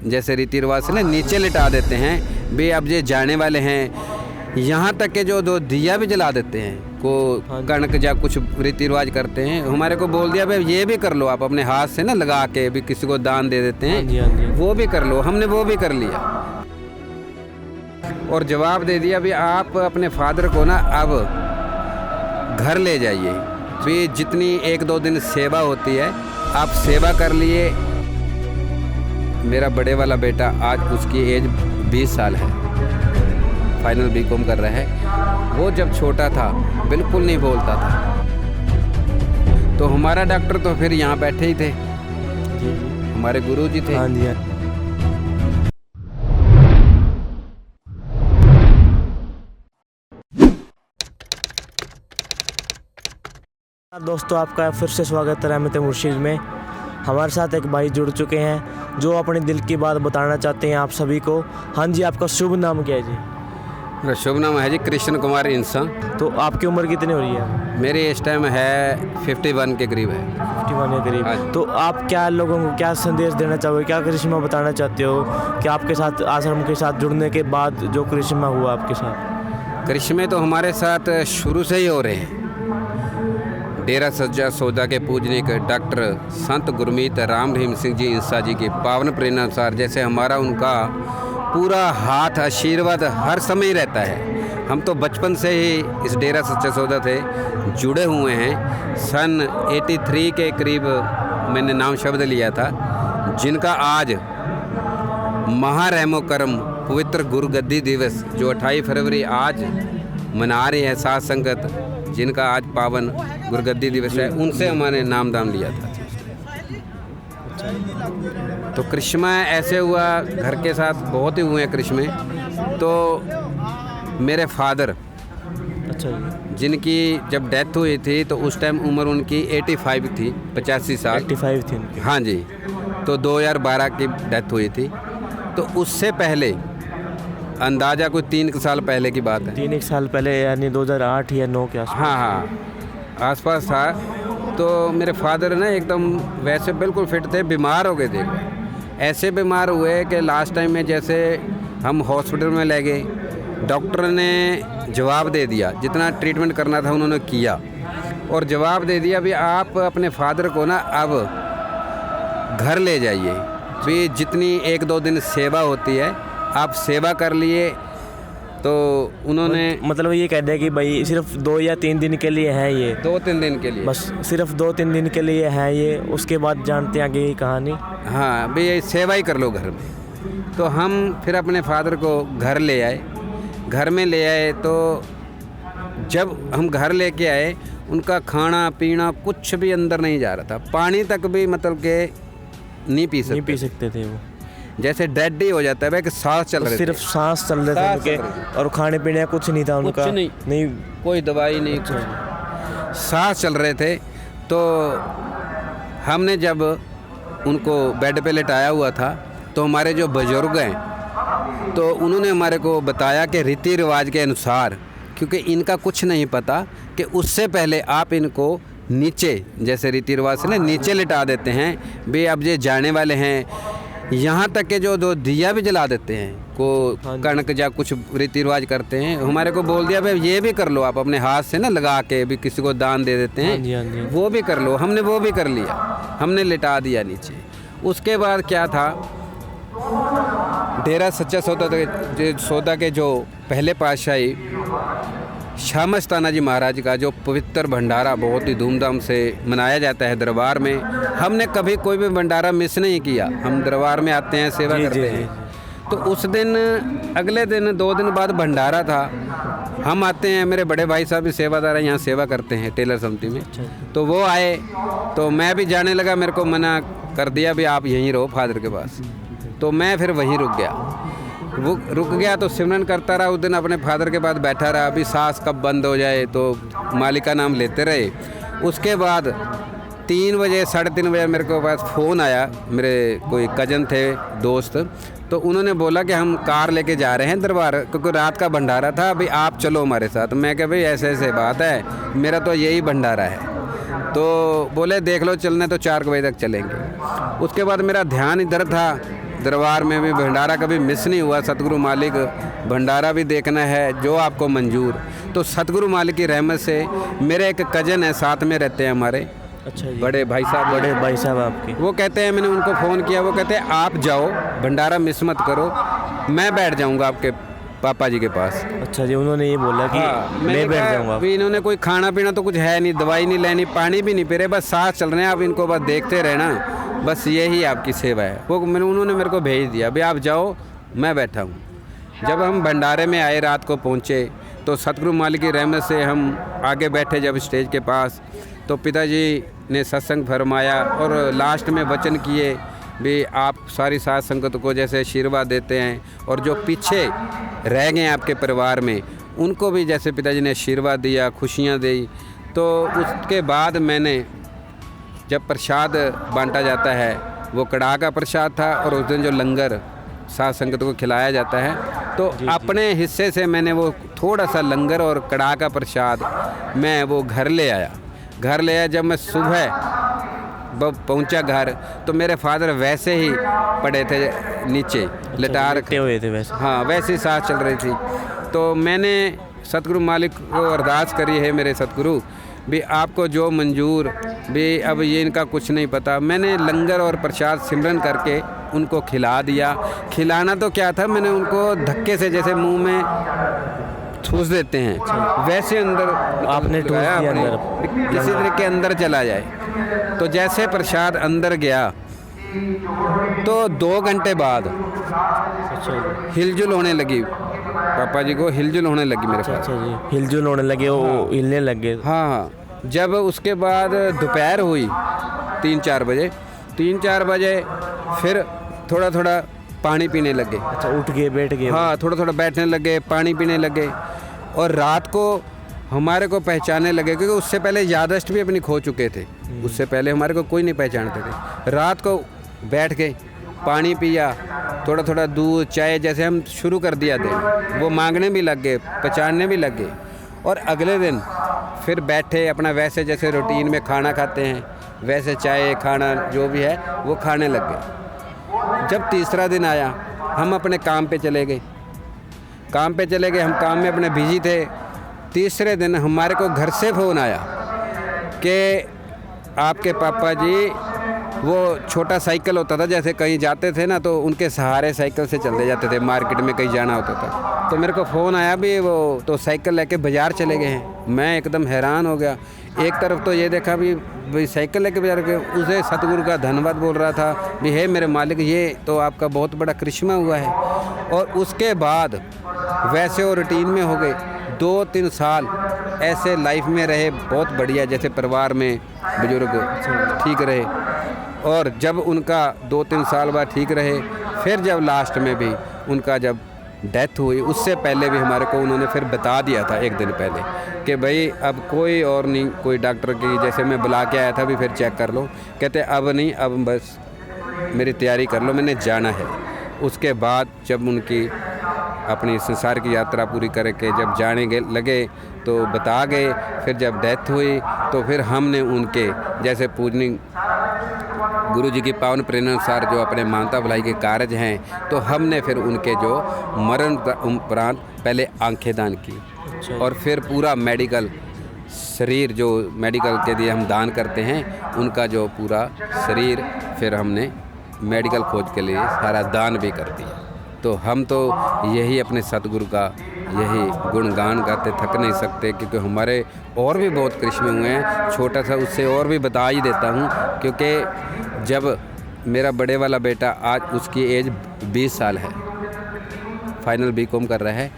जैसे रीति रिवाज से ना नीचे लिटा देते हैं भाई, अब ये जाने वाले हैं। यहाँ तक के जो दो दिया भी जला देते हैं को कणक या कुछ रीति रिवाज करते हैं। हमारे को बोल दिया भाई ये भी कर लो आप, अपने हाथ से ना लगा के भी किसी को दान दे देते हैं, वो भी कर लो। हमने वो भी कर लिया और जवाब दे दिया भी आप अपने फादर को ना अब घर ले जाइए, भी जितनी 1-2 दिन सेवा होती है आप सेवा कर लिए। मेरा बड़े वाला बेटा आज उसकी एज 20 साल है, फाइनल बीकॉम कर रहा है। वो जब छोटा था बिल्कुल नहीं बोलता था, तो हमारा डॉक्टर तो फिर यहाँ बैठे ही थे, हमारे गुरुजी थे। हाँ जी। दोस्तों आपका फिर से स्वागत है रहमत मुर्शिद में। हमारे साथ एक भाई जुड़ चुके हैं जो अपने दिल की बात बताना चाहते हैं आप सभी को। हाँ जी, आपका शुभ नाम क्या है जी? मेरा शुभ नाम है जी कृष्ण कुमार इंसान। तो आपकी उम्र कितनी हो रही है? मेरी इस टाइम है 51 के करीब है। 51 के करीब। तो आप क्या लोगों को क्या संदेश देना चाहोगे, क्या करिश्मा बताना चाहते हो कि आपके साथ आश्रम के साथ जुड़ने के बाद जो करिश्मा हुआ आपके साथ? करिश्मे तो हमारे साथ शुरू से ही हो रहे हैं। डेरा सच्चा सौदा के पूजनीक डॉक्टर संत गुरमीत राम रहीम सिंह जी इंसा जी की पावन प्रेरणा अनुसार जैसे हमारा उनका पूरा हाथ आशीर्वाद हर समय रहता है। हम तो बचपन से ही इस डेरा सच्चा सौदा से जुड़े हुए हैं। सन 83 के करीब मैंने नाम शब्द लिया था, जिनका आज महारहमो करम पवित्र गुरुगद्दी दिवस जो 28 फरवरी आज मना रही है साध संगत, जिनका आज पावन गुरुगद्दी दिवस है, उनसे हमारे नाम दाम लिया था। तो करिश्मा ऐसे हुआ, घर के साथ बहुत ही हुए हैं करिश्मे। तो मेरे फादर अच्छा जी, जिनकी जब डेथ हुई थी तो उस टाइम उम्र उनकी 85 थी, 85 साल। 85 थी उनकी। हाँ जी। तो 2012 की डेथ हुई थी। तो उससे पहले अंदाज़ा कोई 3 साल पहले की बात है। 3 साल पहले यानी 2008 या 9 के आसपास। हाँ, आसपास था। तो मेरे फादर ना एकदम वैसे बिल्कुल फिट थे, बीमार हो गए थे। ऐसे बीमार हुए कि लास्ट टाइम में जैसे हम हॉस्पिटल में ले गए, डॉक्टर ने जवाब दे दिया, जितना ट्रीटमेंट करना था उन्होंने किया और जवाब दे दिया भी आप अपने फादर को ना अब घर ले जाइए, भी जितनी 1-2 दिन सेवा होती है आप सेवा कर लिए। तो उन्होंने मतलब ये कह दिया कि भाई सिर्फ 2 या 3 दिन के लिए है ये, 2-3 दिन के लिए, बस सिर्फ 2-3 दिन के लिए है ये, उसके बाद जानते हैं आगे की कहानी। हाँ भाई ये सेवा ही कर लो घर में। तो हम फिर अपने फादर को घर ले आए। घर में ले आए तो जब हम घर लेके आए उनका खाना पीना कुछ भी अंदर नहीं जा रहा था, पानी तक भी मतलब के नहीं पी सकते थे वो, जैसे डेड ही हो जाता है भाई कि सांस चल रहे, सिर्फ सांस चल रहे थे उनके, और खाने पीने का कुछ नहीं था उनका, कुछ नहीं, कोई दवाई नहीं, कुछ सांस चल रहे थे। तो हमने जब उनको बेड पे लेटाया हुआ था तो हमारे जो बुजुर्ग हैं तो उन्होंने हमारे को बताया कि रीति रिवाज के अनुसार, क्योंकि इनका कुछ नहीं पता कि उससे पहले आप इनको नीचे जैसे रीति रिवाज से ना नीचे लिटा देते हैं भी, अब ये जाने वाले हैं। यहाँ तक के जो दो दिया भी जला देते हैं को कणक या कुछ रीति रिवाज करते हैं। हमारे को बोल दिया भाई ये भी कर लो आप, अपने हाथ से ना लगा के भी किसी को दान दे देते हैं, वो भी कर लो। हमने वो भी कर लिया, हमने लिटा दिया नीचे। उसके बाद क्या था, डेरा सच्चा सौदा के जो पहले पातशाही शाह मस्ताना जी महाराज का जो पवित्र भंडारा बहुत ही धूमधाम से मनाया जाता है दरबार में। हमने कभी कोई भी भंडारा मिस नहीं किया, हम दरबार में आते हैं, सेवा करते हैं। तो उस दिन अगले दिन 2 दिन बाद भंडारा था, हम आते हैं, मेरे बड़े भाई साहब भी सेवादार हैं, यहाँ सेवा करते हैं टेलर समिति में। तो वो आए तो मैं भी जाने लगा, मेरे को मना कर दिया भी आप यहीं रहो फादर के पास। तो मैं फिर वहीं रुक गया। वो रुक गया तो सिमरन करता रहा। उस दिन अपने फादर के पास बैठा रहा, अभी सांस कब बंद हो जाए, तो मालिक का नाम लेते रहे। उसके बाद 3 बजे 3:30 बजे मेरे को पास फ़ोन आया, मेरे कोई कज़न थे दोस्त, तो उन्होंने बोला कि हम कार लेके जा रहे हैं दरबार, क्योंकि रात का भंडारा था, अभी आप चलो हमारे साथ। मैं कहा भाई ऐसे ऐसे बात है, मेरा तो यही भंडारा है। तो बोले देख लो चलना तो 4 बजे तक चलेंगे। उसके बाद मेरा ध्यान इधर था, दरबार में भी भंडारा कभी मिस नहीं हुआ। सतगुरु मालिक भंडारा भी देखना है जो आपको मंजूर। तो सतगुरु मालिक की रहमत से मेरे एक कज़न है, साथ में रहते हैं हमारे, अच्छा जी, बड़े भाई साहब आपके। वो कहते हैं, मैंने उनको फ़ोन किया, वो कहते हैं आप जाओ भंडारा मिस मत करो, मैं बैठ जाऊंगा आपके पापा जी के पास। अच्छा जी, उन्होंने ये बोला कि मैं बैठ जाऊंगा। अभी इन्होंने कोई खाना पीना तो कुछ है नहीं, दवाई नहीं लेनी, पानी भी नहीं पी रहे, बस सांस चल रहे हैं, आप इनको बस देखते रहना, बस यही आपकी सेवा है। वो उन्होंने मेरे को भेज दिया, अभी आप जाओ मैं बैठा हूँ। जब हम भंडारे में आए, रात को पहुँचे, तो सतगुरु मालिक की रहमत से हम आगे बैठे जब स्टेज के पास, तो पिताजी ने सत्संग फरमाया और लास्ट में वचन किए भी आप सारी साथ संगत को जैसे आशीर्वाद देते हैं और जो पीछे रह गए आपके परिवार में उनको भी जैसे पिताजी ने आशीर्वाद दिया, खुशियाँ दी। तो उसके बाद मैंने जब प्रसाद बांटा जाता है, वो कड़ाह का प्रसाद था और उस दिन जो लंगर साथ संगत को खिलाया जाता है, तो अपने हिस्से से मैंने वो थोड़ा सा लंगर और कड़ाह का प्रसाद मैं वो घर ले आया। जब मैं सुबह पहुंचा घर, तो मेरे फादर वैसे ही पड़े थे नीचे, लेटार हुए थे वैसे। हाँ, वैसे ही सांस चल रही थी। तो मैंने सतगुरु मालिक को अरदास करी है, मेरे सतगुरु भी आपको जो मंजूर भी, अब ये इनका कुछ नहीं पता। मैंने लंगर और प्रसाद सिमरन करके उनको खिला दिया। खिलाना तो क्या था, मैंने उनको धक्के से जैसे मुंह में ठूस देते हैं, वैसे अंदर आपने ठूस दिया अंदर, किसी तरह के अंदर चला जाए। तो जैसे प्रसाद अंदर गया, तो 2 घंटे बाद हिलजुल होने लगी, पापा जी को हिलजुल होने लगी मेरे पास। अच्छा जी, हिलजुल होने लगे, वो हिलने लग गए। हाँ, जब उसके बाद दोपहर हुई 3-4 बजे फिर थोड़ा थोड़ा पानी पीने लगे। अच्छा, उठ गए, बैठ गए। हाँ, थोड़ा थोड़ा बैठने लगे, पानी पीने लगे और रात को हमारे को पहचानने लगे, क्योंकि उससे पहले याददाश्त भी अपनी खो चुके थे। उससे पहले हमारे को कोई नहीं पहचानते थे। रात को बैठ गए, पानी पिया, थोड़ा थोड़ा दूध चाय जैसे हम शुरू कर दिया देना, वो मांगने भी लग गए, पहचानने भी लग गए। और अगले दिन फिर बैठे अपना वैसे जैसे रूटीन में खाना खाते हैं, वैसे चाय खाना जो भी है वो खाने लग गए। जब तीसरा दिन आया, हम अपने काम पे चले गए, हम काम में अपने बिजी थे। तीसरे दिन हमारे को घर से फ़ोन आया कि आपके पापा जी, वो छोटा साइकिल होता था, जैसे कहीं जाते थे ना तो उनके सहारे साइकिल से चलते जाते थे, मार्केट में कहीं जाना होता था। तो मेरे को फ़ोन आया भी वो तो साइकिल लेके बाज़ार चले गए हैं। मैं एकदम हैरान हो गया। एक तरफ तो ये देखा भी साइकिल लेके बाज़ार गए, उसे सतगुरु का धन्यवाद बोल रहा था भी हे मेरे मालिक, ये तो आपका बहुत बड़ा करिश्मा हुआ है। और उसके बाद वैसे वो रूटीन में हो गए। 2-3 साल ऐसे लाइफ में रहे, बहुत बढ़िया, जैसे परिवार में बुजुर्ग ठीक रहे। और जब उनका 2-3 साल बाद ठीक रहे, फिर जब लास्ट में भी उनका जब डेथ हुई, उससे पहले भी हमारे को उन्होंने फिर बता दिया था 1 दिन पहले कि भाई अब कोई और नहीं, कोई डॉक्टर की जैसे मैं बुला के आया था भी फिर चेक कर लो, कहते अब नहीं, अब बस मेरी तैयारी कर लो, मैंने जाना है। उसके बाद जब उनकी अपनी संसार की यात्रा पूरी करके जब जाने लगे तो बता गए। फिर जब डेथ हुई तो फिर हमने उनके जैसे पूजनीय गुरु जी की पावन प्रेरणा अनुसार जो अपने मानता भलाई के कार्य हैं, तो हमने फिर उनके जो मरण उपरांत पहले आंखें दान की और फिर पूरा मेडिकल शरीर जो मेडिकल के लिए हम दान करते हैं, उनका जो पूरा शरीर फिर हमने मेडिकल खोज के लिए सारा दान भी कर दिया। तो हम तो यही अपने सतगुरु का यही गुणगान गाते थक नहीं सकते, क्योंकि हमारे और भी बहुत करिश्मे हुए हैं। छोटा सा उससे और भी बता ही देता हूँ, क्योंकि जब मेरा बड़े वाला बेटा, आज उसकी एज 20 साल है, फाइनल बीकॉम कर रहा है,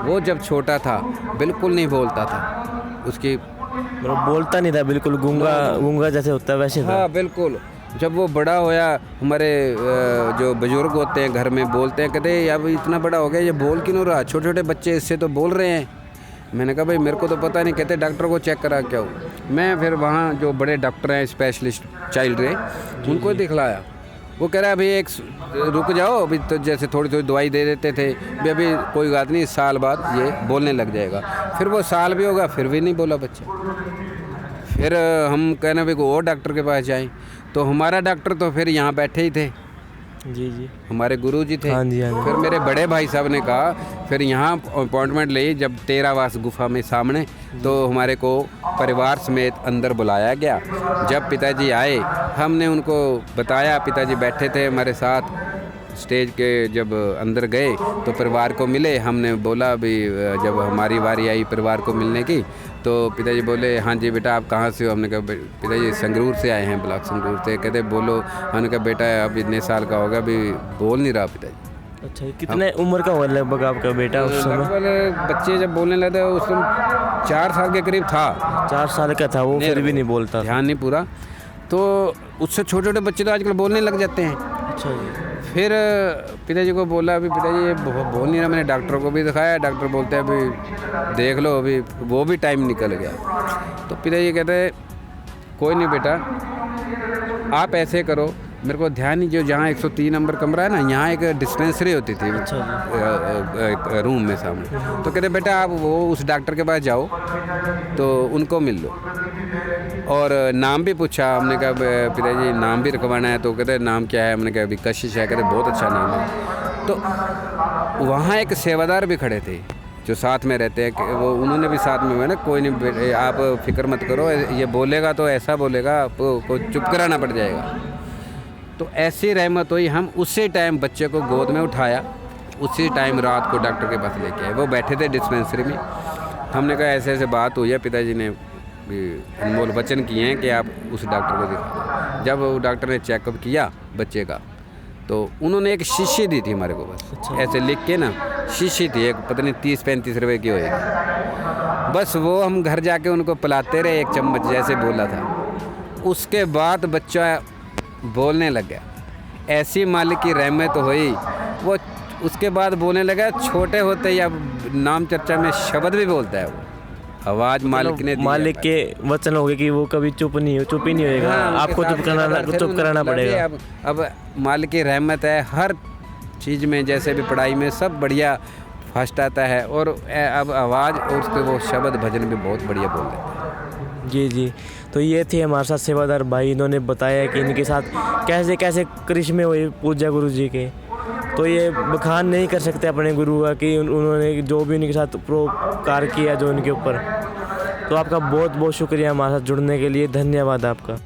वो जब छोटा था बिल्कुल नहीं बोलता था, उसकी बोलता नहीं था, बिल्कुल गूंगा जैसे होता है वैसे था। हाँ बिल्कुल। जब वो बड़ा होया, हमारे जो बुजुर्ग होते हैं घर में बोलते हैं, कहते हैं अब इतना बड़ा हो गया, ये बोल क्यों नहीं रहा, छोटे छोटे बच्चे इससे तो बोल रहे हैं। मैंने कहा भाई मेरे को तो पता नहीं, कहते डॉक्टर को चेक करा क्या हो। मैं फिर वहाँ जो बड़े डॉक्टर हैं स्पेशलिस्ट चाइल्ड रे, उनको दिखलाया। वो कह रहा है अभी एक रुक जाओ, अभी तो जैसे थोड़ी थोड़ी दवाई दे देते थे, अभी कोई बात नहीं, साल बाद ये बोलने लग जाएगा। फिर वो साल भी होगा, फिर भी नहीं बोला बच्चा। फिर हम कहना भाई को और डॉक्टर के पास जाएं, तो हमारा डॉक्टर तो फिर यहाँ बैठे ही थे, जी जी। हमारे गुरु जी थे। हाँ जी, हाँ जी। फिर मेरे बड़े भाई साहब ने कहा, फिर यहाँ अपॉइंटमेंट ली जब तेरावास गुफा में सामने, तो हमारे को परिवार समेत अंदर बुलाया गया। जब पिताजी आए, हमने उनको बताया, पिताजी बैठे थे हमारे साथ स्टेज के। जब अंदर गए तो परिवार को मिले, हमने बोला अभी जब हमारी बारी आई परिवार को मिलने की, तो पिताजी बोले हाँ जी बेटा आप कहाँ से हो? हमने कहा पिताजी संगरूर से आए हैं, ब्लॉक संगरूर से। कहते बोलो। हमने कहा बेटा अब इतने साल का होगा, अभी बोल नहीं रहा पिताजी। अच्छा, कितने उम्र का हुआ लगभग आपका बेटा उस समय? लगभग बच्चे जब बोलने लगे उस समय 4 साल के करीब था। 4 साल का था वो, फिर भी नहीं बोलता? ध्यान नहीं पूरा। तो उससे छोटे छोटे बच्चे तो आजकल बोलने लग जाते हैं। अच्छा जी। फिर पिताजी को बोला अभी पिताजी ये बोल नहीं रहा। मैंने डॉक्टर को भी दिखाया, डॉक्टर बोलते हैं अभी देख लो, अभी वो भी टाइम निकल गया। तो पिताजी कहते हैं कोई नहीं बेटा, आप ऐसे करो, मेरे को ध्यान नहीं, जो जहाँ 103 नंबर कमरा है ना, यहाँ एक डिस्पेंसरी होती थी। अच्छा रूम में सामने। तो कहते बेटा आप वो उस डॉक्टर के पास जाओ तो उनको मिल लो। और नाम भी पूछा। हमने कहा पिताजी नाम भी रखवाना है? तो कहते नाम क्या है? हमने कहा अभी कशिश है। कहते बहुत अच्छा नाम है। तो वहाँ एक सेवादार भी खड़े थे जो साथ में रहते हैं, कि वो उन्होंने भी साथ में ना कोई नहीं आप फिक्र मत करो, ये बोलेगा तो ऐसा बोलेगा, आपको चुप कराना पड़ जाएगा। तो ऐसी रहमत हुई, हम उसी टाइम बच्चे को गोद में उठाया, उसी टाइम रात को डॉक्टर के पास लेके आए। वो बैठे थे डिस्पेंसरी में। हमने कहा ऐसे ऐसे बात हुई है, पिताजी ने भी अनमोल वचन किए हैं कि आप उस डॉक्टर को दिखा दो। जब वो डॉक्टर ने चेकअप किया बच्चे का, तो उन्होंने एक शीशी दी थी हमारे को, बस अच्छा। ऐसे लिख के ना, शीशी थी एक, पता नहीं 30-35 रुपए की होएगी। बस वो हम घर जाके उनको पिलाते रहे, एक चम्मच जैसे बोला था। उसके बाद बच्चा बोलने लग गया। ऐसी मालिक की रहमत हुई, वो उसके बाद बोलने लगा। छोटे होते ही अब नाम चर्चा में शब्द भी बोलता है। वो आवाज़ मालिक ने दी है। मालिक के वचन हो गए कि वो कभी चुप ही नहीं होएगा। हाँ, आपको चुप कराना पड़ेगा। अब मालिक की रहमत है, हर चीज़ में, जैसे भी पढ़ाई में सब बढ़िया फर्स्ट आता है। और अब आवाज़ और उसके वो शब्द भजन भी बहुत बढ़िया बोल देते हैं। जी जी। तो ये थे हमारे साथ सेवादार भाई, इन्होंने बताया कि इनके साथ कैसे कैसे करिश्मे हुए पूज्य गुरु जी के। तो ये बखान नहीं कर सकते अपने गुरु का कि उन्होंने जो भी उनके साथ उपकार किया जो उनके ऊपर। तो आपका बहुत बहुत शुक्रिया हमारे साथ जुड़ने के लिए। धन्यवाद आपका।